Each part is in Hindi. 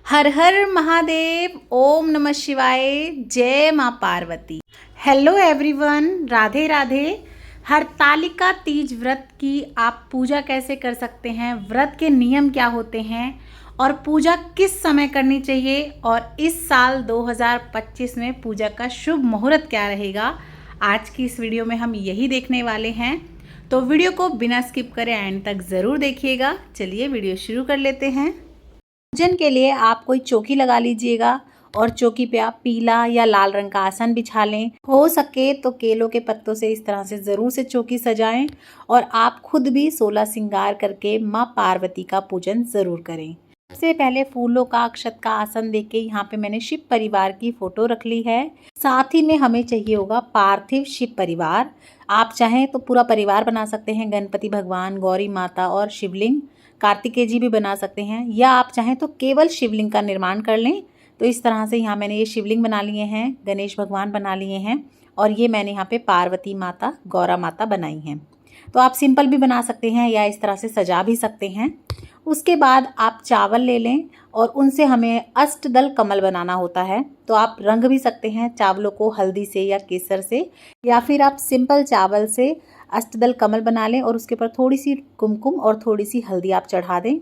हर हर महादेव। ओम नमः शिवाय। जय माँ पार्वती। Hello everyone, Radhe Radhe. हरतालिका तीज व्रत की आप पूजा कैसे कर सकते हैं, व्रत के नियम क्या होते हैं और पूजा किस समय करनी चाहिए, और इस साल 2025 में पूजा का शुभ मुहूर्त क्या रहेगा, आज की इस वीडियो में हम यही देखने वाले हैं। तो वीडियो को बिना स्किप करे एंड तक ज़रूर देखिएगा। चलिए वीडियो शुरू कर लेते हैं। पूजन के लिए आप कोई चौकी लगा लीजिएगा और चौकी पे आप पीला या लाल रंग का आसन बिछा लें। हो सके तो केलों के पत्तों से इस तरह से ज़रूर से चौकी सजाएं और आप खुद भी 16 श्रृंगार करके माँ पार्वती का पूजन ज़रूर करें। सबसे पहले फूलों का अक्षत का आसन देके यहाँ पे मैंने शिव परिवार की फोटो रख ली है। साथ ही में हमें चाहिए होगा पार्थिव शिव परिवार। आप चाहें तो पूरा परिवार बना सकते हैं, गणपति भगवान, गौरी माता और शिवलिंग। कार्तिकेय जी भी बना सकते हैं, या आप चाहें तो केवल शिवलिंग का निर्माण कर लें। तो इस तरह से यहाँ मैंने ये शिवलिंग बना लिए हैं, गणेश भगवान बना लिए हैं, और ये मैंने यहाँ पे पार्वती माता, गौरा माता बनाई हैं। तो आप सिंपल भी बना सकते हैं या इस तरह से सजा भी सकते हैं। उसके बाद आप चावल ले लें और उनसे हमें अष्टदल कमल बनाना होता है। तो आप रंग भी सकते हैं चावलों को हल्दी से या केसर से, या फिर आप सिंपल चावल से अष्टदल कमल बना लें और उसके ऊपर थोड़ी सी कुमकुम और थोड़ी सी हल्दी आप चढ़ा दें।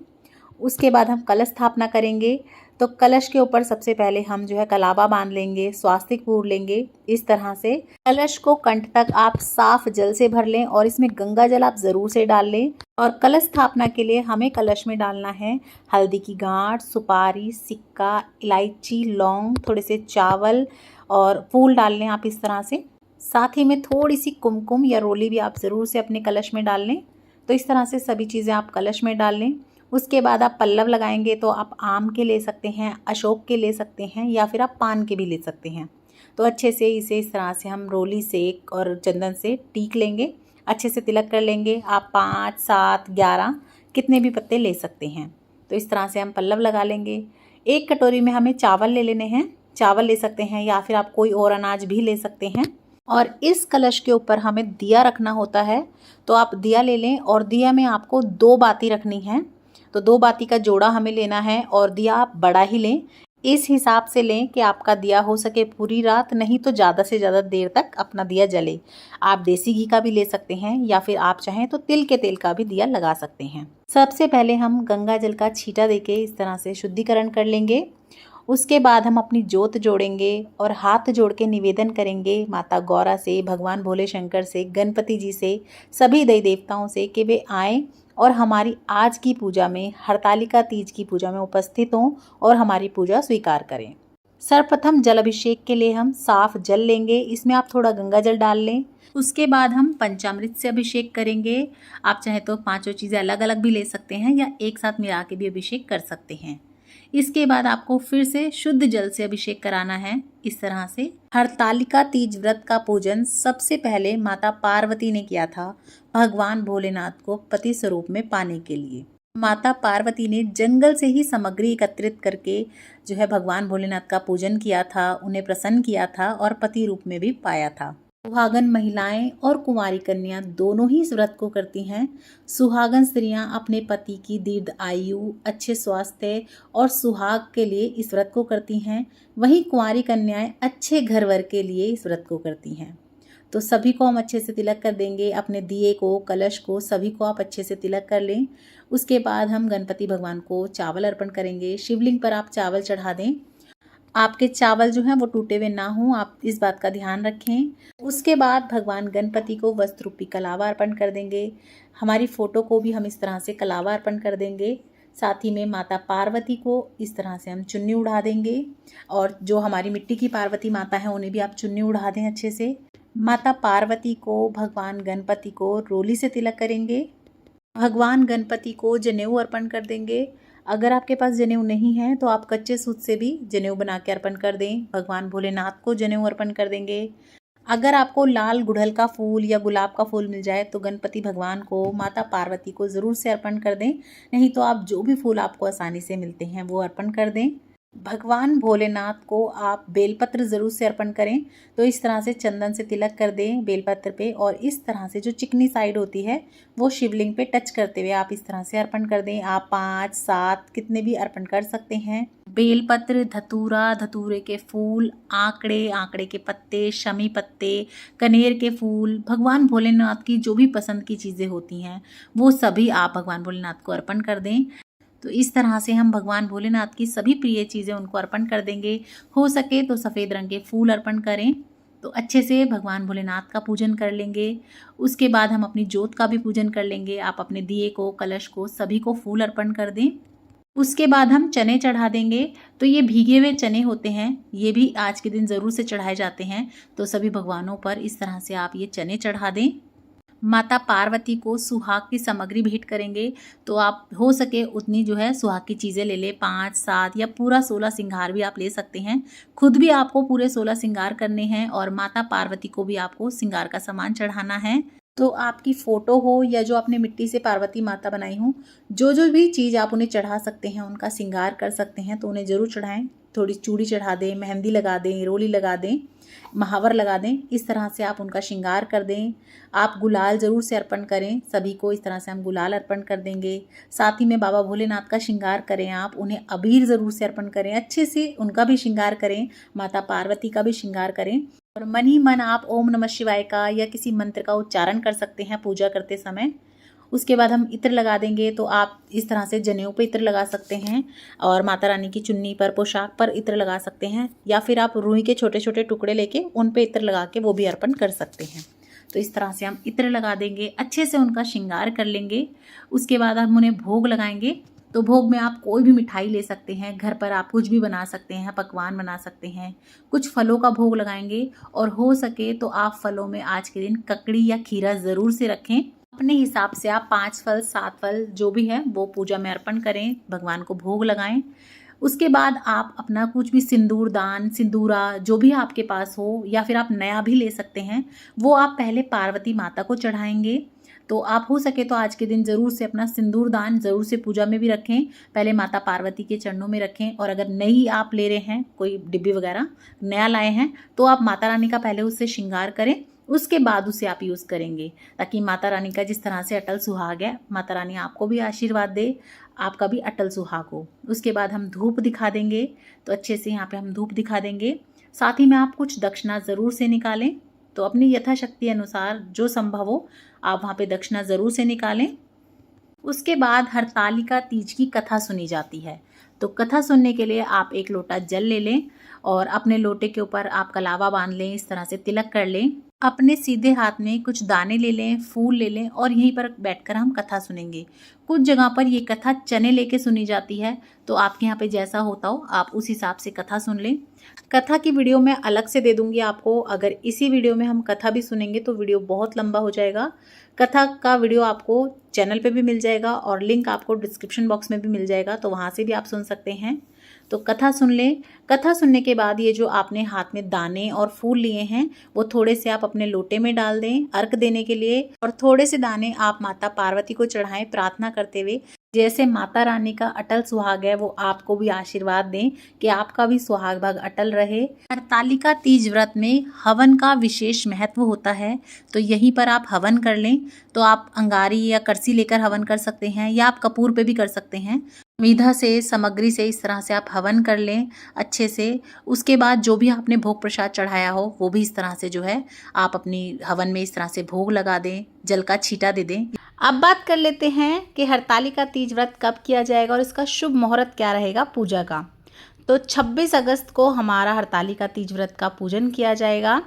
उसके बाद हम कलश स्थापना करेंगे। तो कलश के ऊपर सबसे पहले हम जो है कलावा बांध लेंगे, स्वास्तिक पूर लेंगे। इस तरह से कलश को कंठ तक आप साफ जल से भर लें और इसमें गंगा जल आप ज़रूर से डाल लें। और कलश स्थापना के लिए हमें कलश में डालना है हल्दी की गांठ, सुपारी, सिक्का, इलायची, लौंग, थोड़े से चावल और फूल डाल लें आप इस तरह से। साथ ही में थोड़ी सी कुमकुम या रोली भी आप ज़रूर से अपने कलश में डाल लें। तो इस तरह से सभी चीज़ें आप कलश में डाल लें। उसके बाद आप पल्लव लगाएंगे तो आप आम के ले सकते हैं, अशोक के ले सकते हैं, या फिर आप पान के भी ले सकते हैं। तो अच्छे से इसे इस तरह से हम रोली से और चंदन से टीक लेंगे, अच्छे से तिलक कर लेंगे। आप 5, 7, 11 कितने भी पत्ते ले सकते हैं। तो इस तरह से हम पल्लव लगा लेंगे। एक कटोरी में हमें चावल ले लेने हैं, चावल ले सकते हैं या फिर आप कोई और अनाज भी ले सकते हैं। और इस कलश के ऊपर हमें दिया रखना होता है। तो आप दिया ले लें और दिया में आपको 2 बाती रखनी है। तो 2 बाती का जोड़ा हमें लेना है और दिया आप बड़ा ही लें। इस हिसाब से लें कि आपका दिया हो सके पूरी रात, नहीं तो ज़्यादा से ज़्यादा देर तक अपना दिया जले। आप देसी घी का भी ले सकते हैं या फिर आप चाहें तो तिल के तेल का भी दिया लगा सकते हैं। सबसे पहले हम गंगा जल का छींटा देके इस तरह से शुद्धिकरण कर लेंगे। उसके बाद हम अपनी जोत जोड़ेंगे और हाथ जोड़ के निवेदन करेंगे माता गौरा से, भगवान भोले शंकर से, गणपति जी से, सभी देवी देवताओं से कि वे आएँ और हमारी आज की पूजा में, हरतालिका तीज की पूजा में उपस्थित हों और हमारी पूजा स्वीकार करें। सर्वप्रथम जल अभिषेक के लिए हम साफ जल लेंगे, इसमें आप थोड़ा गंगा जल डाल लें। उसके बाद हम पंचामृत से अभिषेक करेंगे। आप चाहे तो 5 चीज़ें अलग अलग भी ले सकते हैं या एक साथ मिला के भी अभिषेक कर सकते हैं। इसके बाद आपको फिर से शुद्ध जल से अभिषेक कराना है। इस तरह से हरतालिका तीज व्रत का पूजन सबसे पहले माता पार्वती ने किया था, भगवान भोलेनाथ को पति स्वरूप में पाने के लिए। माता पार्वती ने जंगल से ही सामग्री एकत्रित करके जो है भगवान भोलेनाथ का पूजन किया था, उन्हें प्रसन्न किया था और पति रूप में भी पाया था। सुहागन महिलाएं और कुंवारी कन्या दोनों ही इस व्रत को करती हैं। सुहागन स्त्रियां अपने पति की दीर्घ आयु, अच्छे स्वास्थ्य और सुहाग के लिए इस व्रत को करती हैं। वहीं कुंवारी कन्याएं अच्छे घर वर के लिए इस व्रत को करती हैं। तो सभी को हम अच्छे से तिलक कर देंगे, अपने दिए को, कलश को, सभी को आप अच्छे से तिलक कर लें। उसके बाद हम गणपति भगवान को चावल अर्पण करेंगे। शिवलिंग पर आप चावल चढ़ा दें। आपके चावल जो हैं वो टूटे हुए ना हों, आप इस बात का ध्यान रखें। उसके बाद भगवान गणपति को वस्त्र रूपी कलावा अर्पण कर देंगे। हमारी फ़ोटो को भी हम इस तरह से कलावा अर्पण कर देंगे। साथ ही में माता पार्वती को इस तरह से हम चुन्नी उड़ा देंगे, और जो हमारी मिट्टी की पार्वती माता है उन्हें भी आप चुन्नी उड़ा दें अच्छे से। माता पार्वती को, भगवान गणपति को रोली से तिलक करेंगे। भगवान गणपति को जनेऊ अर्पण कर देंगे। अगर आपके पास जनेऊ नहीं है तो आप कच्चे सूत से भी जनेऊ बना के अर्पण कर दें। भगवान भोलेनाथ को जनेऊ अर्पण कर देंगे। अगर आपको लाल गुड़हल का फूल या गुलाब का फूल मिल जाए तो गणपति भगवान को, माता पार्वती को ज़रूर से अर्पण कर दें। नहीं तो आप जो भी फूल आपको आसानी से मिलते हैं वो अर्पण कर दें। भगवान भोलेनाथ को आप बेलपत्र ज़रूर से अर्पण करें। तो इस तरह से चंदन से तिलक कर दें बेलपत्र पे, और इस तरह से जो चिकनी साइड होती है वो शिवलिंग पे टच करते हुए आप इस तरह से अर्पण कर दें। आप 5, 7 कितने भी अर्पण कर सकते हैं। बेलपत्र, धतूरा, धतूरे के फूल, आंकड़े, आंकड़े के पत्ते, शमी पत्ते, कनेर के फूल, भगवान भोलेनाथ की जो भी पसंद की चीज़ें होती हैं वो सभी आप भगवान भोलेनाथ को अर्पण कर दें। तो इस तरह से हम भगवान भोलेनाथ की सभी प्रिय चीज़ें उनको अर्पण कर देंगे। हो सके तो सफ़ेद रंग के फूल अर्पण करें। तो अच्छे से भगवान भोलेनाथ का पूजन कर लेंगे। उसके बाद हम अपनी जोत का भी पूजन कर लेंगे। आप अपने दिए को, कलश को, सभी को फूल अर्पण कर दें। उसके बाद हम चने चढ़ा देंगे। तो ये भीगे हुए चने होते हैं, ये भी आज के दिन ज़रूर से चढ़ाए जाते हैं। तो सभी भगवानों पर इस तरह से आप ये चने चढ़ा दें। माता पार्वती को सुहाग की सामग्री भेंट करेंगे। तो आप हो सके उतनी जो है सुहाग की चीज़ें ले लें, 5, 7 या पूरा 16 श्रृंगार भी आप ले सकते हैं। खुद भी आपको पूरे 16 श्रृंगार करने हैं और माता पार्वती को भी आपको श्रृंगार का सामान चढ़ाना है। तो आपकी फ़ोटो हो या जो आपने मिट्टी से पार्वती माता बनाई हो, जो जो भी चीज़ आप उन्हें चढ़ा सकते हैं, उनका श्रृंगार कर सकते हैं, तो उन्हें ज़रूर चढ़ाएं। थोड़ी चूड़ी चढ़ा दें, मेहंदी लगा दें, रोली लगा दें, महावर लगा दें। इस तरह से आप उनका श्रृंगार कर दें। आप गुलाल ज़रूर से अर्पण करें। सभी को इस तरह से हम गुलाल अर्पण कर देंगे। साथ ही में बाबा भोलेनाथ का श्रृंगार करें। आप उन्हें अबीर ज़रूर से अर्पण करें, अच्छे से उनका भी श्रृंगार करें, माता पार्वती का भी श्रृंगार करें। और मन ही मन आप ओम नमः शिवाय का या किसी मंत्र का उच्चारण कर सकते हैं पूजा करते समय। उसके बाद हम इत्र लगा देंगे। तो आप इस तरह से जनेऊ पे इत्र लगा सकते हैं और माता रानी की चुन्नी पर, पोशाक पर इत्र लगा सकते हैं, या फिर आप रुई के छोटे छोटे टुकड़े लेके उन पे इत्र लगा के वो भी अर्पण कर सकते हैं। तो इस तरह से हम इत्र लगा देंगे, अच्छे से उनका श्रृंगार कर लेंगे। उसके बाद हम उन्हें भोग लगाएंगे। तो भोग में आप कोई भी मिठाई ले सकते हैं, घर पर आप कुछ भी बना सकते हैं, पकवान बना सकते हैं। कुछ फलों का भोग लगाएंगे और हो सके तो आप फलों में आज के दिन ककड़ी या खीरा ज़रूर से रखें। अपने हिसाब से आप 5 फल, 7 फल जो भी है वो पूजा में अर्पण करें, भगवान को भोग लगाएं। उसके बाद आप अपना कुछ भी सिंदूर दान, सिंदूरा जो भी आपके पास हो, या फिर आप नया भी ले सकते हैं, वो आप पहले पार्वती माता को चढ़ाएंगे। तो आप हो सके तो आज के दिन ज़रूर से अपना सिंदूर दान ज़रूर से पूजा में भी रखें, पहले माता पार्वती के चरणों में रखें। और अगर नई आप ले रहे हैं, कोई डिब्बी वगैरह नया लाए हैं, तो आप माता रानी का पहले उससे श्रृंगार करें, उसके बाद उसे आप यूज़ करेंगे, ताकि माता रानी का जिस तरह से अटल सुहाग है, माता रानी आपको भी आशीर्वाद दे, आपका भी अटल सुहाग हो। उसके बाद हम धूप दिखा देंगे। तो अच्छे से यहाँ पे हम धूप दिखा देंगे। साथ ही में आप कुछ दक्षिणा ज़रूर से निकालें। तो अपनी यथाशक्ति अनुसार जो संभव हो आप वहाँ पे दक्षिणा ज़रूर से निकालें। उसके बाद हरतालिका तीज की कथा सुनी जाती है। तो कथा सुनने के लिए आप 1 लोटा जल ले लें और अपने लोटे के ऊपर आप कलावा बांध लें, इस तरह से तिलक कर लें। अपने सीधे हाथ में कुछ दाने ले लें, फूल ले लें और यहीं पर बैठकर हम कथा सुनेंगे। कुछ जगह पर ये कथा चने लेके सुनी जाती है, तो आपके यहाँ पे जैसा होता हो आप उस हिसाब से कथा सुन लें। कथा की वीडियो मैं अलग से दे दूंगी आपको। अगर इसी वीडियो में हम कथा भी सुनेंगे तो वीडियो बहुत लंबा हो जाएगा। कथा का वीडियो आपको चैनल पे भी मिल जाएगा और लिंक आपको डिस्क्रिप्शन बॉक्स में भी मिल जाएगा, तो वहाँ से भी आप सुन सकते हैं। तो कथा सुन लें। कथा सुनने के बाद ये जो आपने हाथ में दाने और फूल लिए हैं वो थोड़े से आप अपने लोटे में डाल दें अर्घ देने के लिए, और थोड़े से दाने आप माता पार्वती को चढ़ाएं प्रार्थना करते हुए, जैसे माता रानी का अटल सुहाग है वो आपको भी आशीर्वाद दें कि आपका भी सुहाग भाग अटल रहे। हरतालिका तीज व्रत में हवन का विशेष महत्व होता है, तो यहीं पर आप हवन कर लें। तो आप अंगारी या करसी लेकर हवन कर सकते हैं, या आप कपूर पे भी कर सकते हैं। विधा से, सामग्री से इस तरह से आप हवन कर लें अच्छे से। उसके बाद जो भी आपने भोग प्रसाद चढ़ाया हो वो भी इस तरह से जो है आप अपनी हवन में इस तरह से भोग लगा दें, जल का छींटा दे दें। अब बात कर लेते हैं कि हरतालिका तीज व्रत कब किया जाएगा और इसका शुभ मुहूर्त क्या रहेगा पूजा का। तो 26 अगस्त को हमारा हरतालिका तीज व्रत का पूजन किया जाएगा।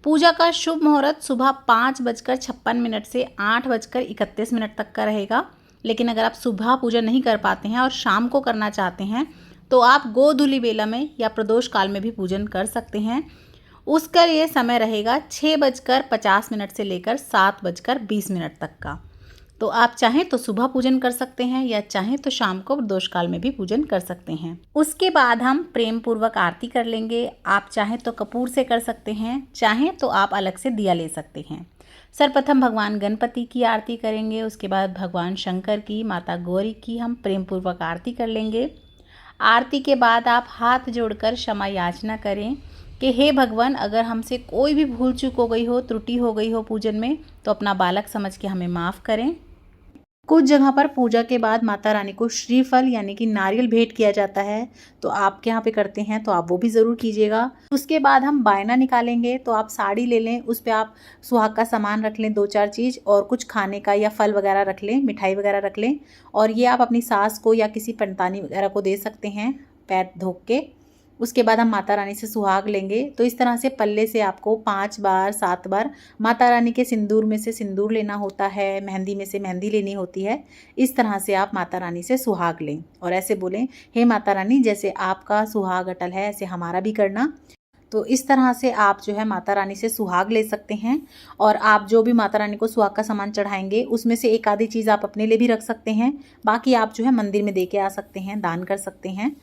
पूजा का शुभ मुहूर्त सुबह 5:56 से 8:31 तक का रहेगा। लेकिन अगर आप सुबह पूजा नहीं कर पाते हैं और शाम को करना चाहते हैं तो आप गोधूलि बेला में या प्रदोष काल में भी पूजन कर सकते हैं। उसका ये समय रहेगा 6:50 से लेकर 7:20 तक का। तो आप चाहें तो सुबह पूजन कर सकते हैं या चाहें तो शाम को प्रदोष काल में भी पूजन कर सकते हैं। उसके बाद हम प्रेम पूर्वक आरती कर लेंगे। आप चाहें तो कपूर से कर सकते हैं, चाहें तो आप अलग से दिया ले सकते हैं। सर्वप्रथम भगवान गणपति की आरती करेंगे, उसके बाद भगवान शंकर की, माता गौरी की हम प्रेम पूर्वक आरती कर लेंगे। आरती के बाद आप हाथ जोड़कर क्षमा याचना करें कि हे भगवान, अगर हमसे कोई भी भूल चूक हो गई हो, त्रुटि हो गई हो पूजन में, तो अपना बालक समझ के हमें माफ़ करें। कुछ जगह पर पूजा के बाद माता रानी को श्रीफल यानी कि नारियल भेंट किया जाता है, तो आपके यहाँ पे करते हैं तो आप वो भी ज़रूर कीजिएगा। उसके बाद हम बायना निकालेंगे, तो आप साड़ी ले लें, उस पर आप सुहाग का सामान रख लें, 2-4 चीज़, और कुछ खाने का या फल वगैरह रख लें, मिठाई वगैरह रख लें, और ये आप अपनी सास को या किसी पंतानी वगैरह को दे सकते हैं पैर धो के। उसके बाद हम माता रानी से सुहाग लेंगे। तो इस तरह से पल्ले से आपको 5 बार 7 बार माता रानी के सिंदूर में से सिंदूर लेना होता है, मेहंदी में से मेहंदी लेनी होती है। इस तरह से आप माता रानी से सुहाग लें और ऐसे बोलें, हे माता रानी, जैसे आपका सुहाग अटल है ऐसे हमारा भी करना। तो इस तरह से आप जो है माता रानी से सुहाग ले सकते हैं। और आप जो भी माता रानी को सुहाग का सामान चढ़ाएंगे उसमें से एक आधी चीज़ आप अपने लिए भी रख सकते हैं, बाकी आप जो है मंदिर में दे के आ सकते हैं, दान कर सकते हैं।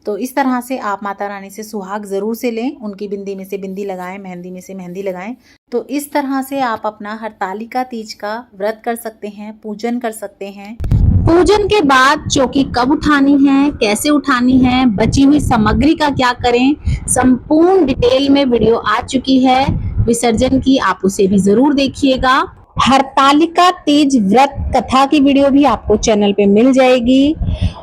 तो इस तरह से आप माता रानी से सुहाग ज़रूर से लें, उनकी बिंदी में से बिंदी लगाएं, मेहंदी में से मेहंदी लगाएं। तो इस तरह से आप अपना हरतालिका तीज का व्रत कर सकते हैं, पूजन कर सकते हैं। पूजन के बाद चौकी कब उठानी है, कैसे उठानी है, बची हुई सामग्री का क्या करें, संपूर्ण डिटेल में वीडियो आ चुकी है विसर्जन की, आप उसे भी जरूर देखिएगा। हरतालिका तीज व्रत कथा की वीडियो भी आपको चैनल पे मिल जाएगी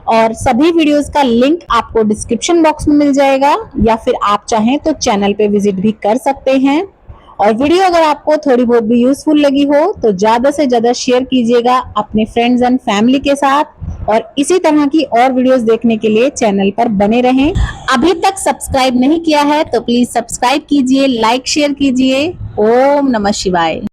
और सभी वीडियोस का लिंक आपको डिस्क्रिप्शन बॉक्स में मिल जाएगा, या फिर आप चाहें तो चैनल पे विजिट भी कर सकते हैं। और वीडियो अगर आपको थोड़ी बहुत भी यूजफुल लगी हो तो ज़्यादा से ज़्यादा शेयर कीजिएगा अपने फ्रेंड्स एंड फैमिली के साथ। और इसी तरह की और वीडियोस देखने के लिए चैनल पर बने रहें। अभी तक सब्सक्राइब नहीं किया है तो प्लीज सब्सक्राइब कीजिए, लाइक शेयर कीजिए। ओम नमः शिवाय।